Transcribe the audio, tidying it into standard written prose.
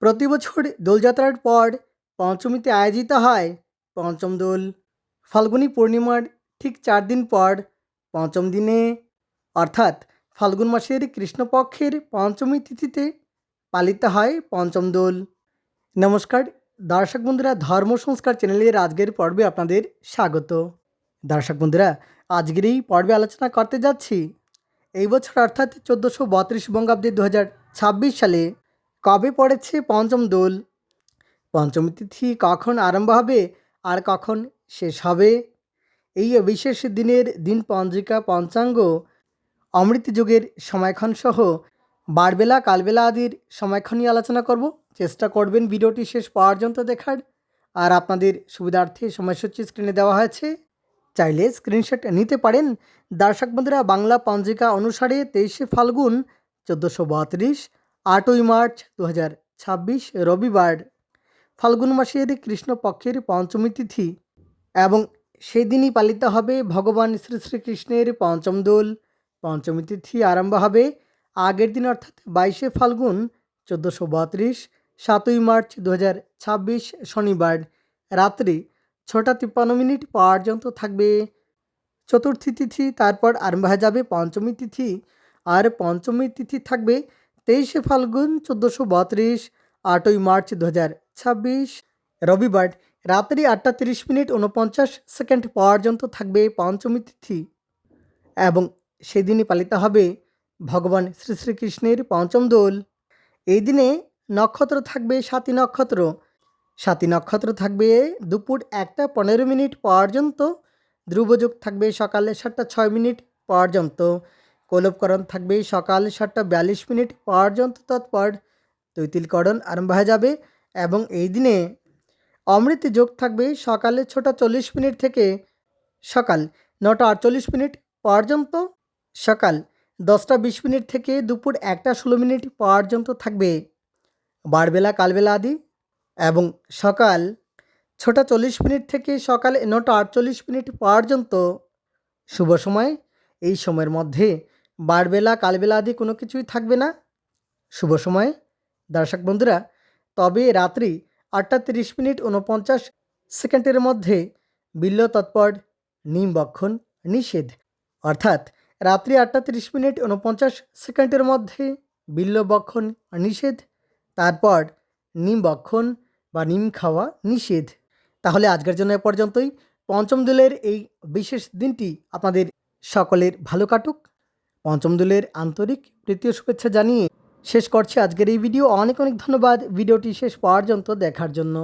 প্রতি বছর দোলযাত্রার পর পঞ্চমীতে আয়োজিত হয় পঞ্চম দোল। ফাল্গুনী পূর্ণিমার ঠিক 4 দিন পর পঞ্চম দিনে অর্থাৎ ফাল্গুন মাসের কৃষ্ণপক্ষের পঞ্চমী তিথিতে পালিত হয় পঞ্চম দোল। নমস্কার দর্শক বন্ধুরা, ধর্ম সংস্কার চ্যানেলের আজকের পর্বে আপনাদের স্বাগত। দর্শক বন্ধুরা, আজকের এই পর্বে আলোচনা করতে যাচ্ছি এই বছর অর্থাৎ 1432 বঙ্গাব্দে 2026 সালে কবে পড়েছে পঞ্চম দোল, পঞ্চমী তিথি কখন আরম্ভ হবে আর কখন শেষ হবে। এই বিশেষ দিনের দিন পঞ্জিকা, পঞ্চাঙ্গ, অমৃত যুগের সময়ক্ষণ সহ বারবেলা, কালবেলা আদির সময়ক্ষণ নিয়ে আলোচনা করব। চেষ্টা করবেন ভিডিওটি শেষ পর্যন্ত দেখার। আর আপনাদের সুবিধার্থে সময়সূচি স্ক্রিনে দেওয়া হয়েছে, চাইলে স্ক্রিনশট নিতে পারেন। দর্শক বন্ধুরা, বাংলা পঞ্জিকা অনুসারে 23শে ফাল্গুন 1432, 8ই মার্চ 2026 রবিবার, ফাল্গুন মাসের কৃষ্ণপক্ষের পঞ্চমী তিথি এবং সেদিনই পালিত হবে ভগবান শ্রী শ্রীকৃষ্ণের পঞ্চম দোল। পঞ্চমী তিথি আরম্ভ হবে আগের দিন অর্থাৎ 22শে ফাল্গুন 1432, 7ই মার্চ 2026 শনিবার রাত্রি 6:53 পর্যন্ত থাকবে চতুর্থী তিথি। তারপর আরম্ভ হয়ে যাবে পঞ্চমী তিথি, আর পঞ্চমী তিথি থাকবে 23শে ফাল্গুন 1432, 8ই মার্চ 2026 রবিবার রাত্রি 8:30 পর্যন্ত থাকবে পঞ্চমী তিথি এবং সেদিনই পালিত হবে ভগবান শ্রী শ্রীকৃষ্ণের পঞ্চম দোল। এই দিনে নক্ষত্র থাকবে সাতী নক্ষত্র। সাতী নক্ষত্র থাকবে দুপুর 1:15 পর্যন্ত, ধ্রুবযোগ থাকবে সকাল 7:06 পর্যন্ত, কলবকরণ থাকবে সকাল 7:42 পর্যন্ত। তৎপর তৈতিলকরণ আরম্ভ হয়ে যাবে এবং এই দিনে অমৃত যোগ থাকবে সকালে 6:40 থেকে সকাল 9:48 পর্যন্ত, সকাল 10:20 থেকে দুপুর 1:16 পর্যন্ত থাকবে বারবেলা, কালবেলা আদি এবং সকাল 6:40 থেকে সকাল 9:48 পর্যন্ত শুভ সময়। এই সময়ের মধ্যে বারবেলা, কালবেলা আদি কোনো কিছুই থাকবে না শুভ সময় দর্শক বন্ধুরা। তবে রাত্রি 8:30 মধ্যে বিল্ল তৎপর নিমবক্ষণ নিষেধ, অর্থাৎ রাত্রি 8:30 মধ্যে বিল্লবক্ষণ নিষেধ, তারপর নিমবক্ষণ বা নিম খাওয়া নিষেধ। তাহলে আজকের জন্য এ পর্যন্তই। পঞ্চম দোলের এই বিশেষ দিনটি আপনাদের সকলের ভালো কাটুক। পঞ্চম দোলের আন্তরিক প্রীতি ও শুভেচ্ছা জানিয়ে শেষ করছি আজকের এই ভিডিও। অনেক অনেক ধন্যবাদ ভিডিওটি শেষ পর্যন্ত দেখার জন্য।